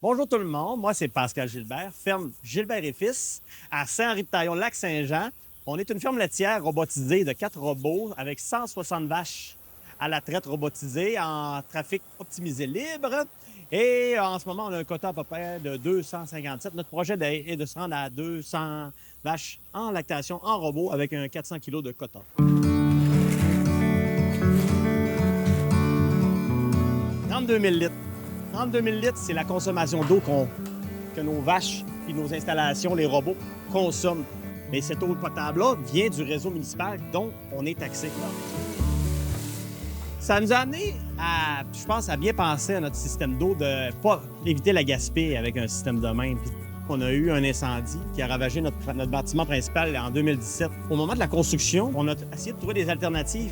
Bonjour tout le monde, moi c'est Pascal Gilbert, ferme Gilbert et Fils à Saint-Henri-de-Taillon, Lac-Saint-Jean. On est une ferme laitière robotisée de 4 robots avec 160 vaches à la traite robotisée en trafic optimisé libre. Et en ce moment, on a un quota à peu près de 257. Notre projet est de se rendre à 200 vaches en lactation en robot avec un 400 kg de quota. 32 000 litres. 32 000 litres, c'est la consommation d'eau que nos vaches et nos installations, les robots, consomment. Mais cette eau potable-là vient du réseau municipal dont on est taxé. Ça nous a amené à, je pense, à bien penser à notre système d'eau, de ne pas éviter la gaspille avec un système de même. Puis on a eu un incendie qui a ravagé notre bâtiment principal en 2017. Au moment de la construction, on a essayé de trouver des alternatives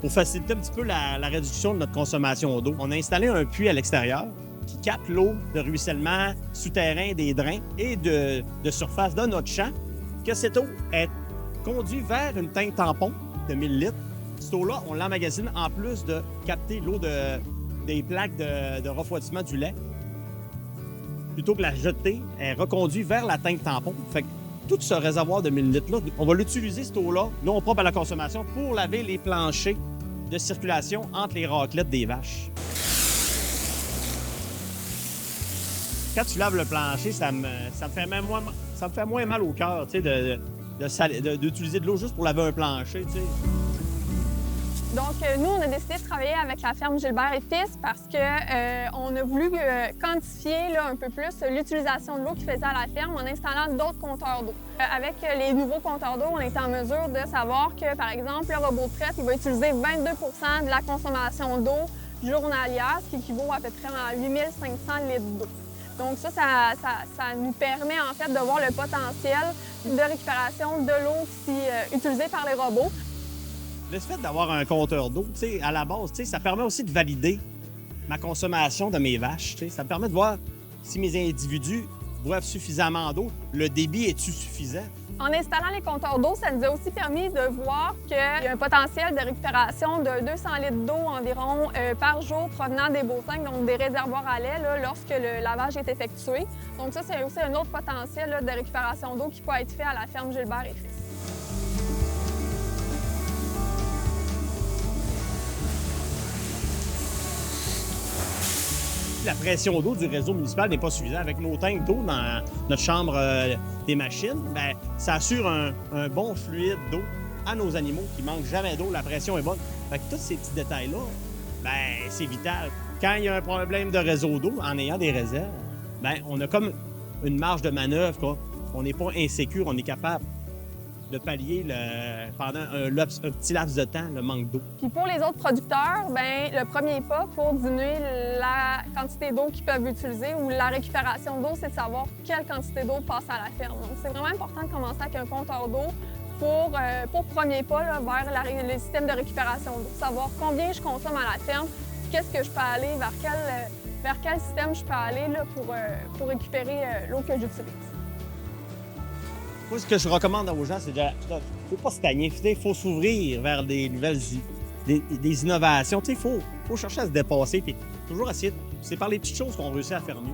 pour faciliter un petit peu la réduction de notre consommation d'eau. On a installé un puits à l'extérieur qui capte l'eau de ruissellement souterrain des drains et de surface de notre champ, que cette eau est conduite vers une tank tampon de 1000 litres. Cette eau-là, on l'emmagasine en plus de capter l'eau des plaques de refroidissement du lait. Plutôt que la jeter, elle est reconduite vers la tank tampon. Fait que tout ce réservoir de 1000 litres-là, on va l'utiliser, cette eau-là, non propre à la consommation, pour laver les planchers de circulation entre les raclettes des vaches. Quand tu laves le plancher, ça me fait moins mal au cœur, tu sais, d'utiliser de l'eau juste pour laver un plancher, tu sais. Donc, nous, on a décidé de travailler avec la ferme Gilbert et Fils parce qu'on a voulu quantifier là, un peu plus l'utilisation de l'eau qu'ils faisaient à la ferme en installant d'autres compteurs d'eau. Avec les nouveaux compteurs d'eau, on est en mesure de savoir que, par exemple, le robot de traite, il va utiliser 22 de la consommation d'eau journalière, ce qui équivaut à peu près à 8500 litres d'eau. Donc ça nous permet en fait de voir le potentiel de récupération de l'eau utilisée par les robots. Le fait d'avoir un compteur d'eau, à la base, ça permet aussi de valider ma consommation de mes vaches. Ça me permet de voir si mes individus boivent suffisamment d'eau. Le débit est-tu suffisant? En installant les compteurs d'eau, ça nous a aussi permis de voir qu'il y a un potentiel de récupération de 200 litres d'eau environ par jour provenant des bassins, donc des réservoirs à lait, là, lorsque le lavage est effectué. Donc ça, c'est aussi un autre potentiel là, de récupération d'eau qui peut être fait à la ferme Gilbert et Fils. La pression d'eau du réseau municipal n'est pas suffisante. Avec nos tanks d'eau dans notre chambre des machines, bien, ça assure un bon fluide d'eau à nos animaux qui ne manquent jamais d'eau. La pression est bonne. Fait que tous ces petits détails-là, bien, c'est vital. Quand il y a un problème de réseau d'eau, en ayant des réserves, bien, on a comme une marge de manœuvre, quoi. On n'est pas insécure, on est capable de pallier pendant un petit laps de temps le manque d'eau. Puis pour les autres producteurs, bien, le premier pas pour diminuer la quantité d'eau qu'ils peuvent utiliser ou la récupération d'eau, c'est de savoir quelle quantité d'eau passe à la ferme. Donc c'est vraiment important de commencer avec un compteur d'eau pour premier pas là, vers le système de récupération d'eau. Savoir combien je consomme à la ferme, qu'est-ce que je peux aller, vers quel système je peux aller là, pour récupérer l'eau que j'utilise. Moi, ce que je recommande aux gens, c'est de ne faut pas se stagner. Il faut s'ouvrir vers des nouvelles des innovations. Il faut chercher à se dépasser et toujours essayer. C'est par les petites choses qu'on réussit à faire mieux.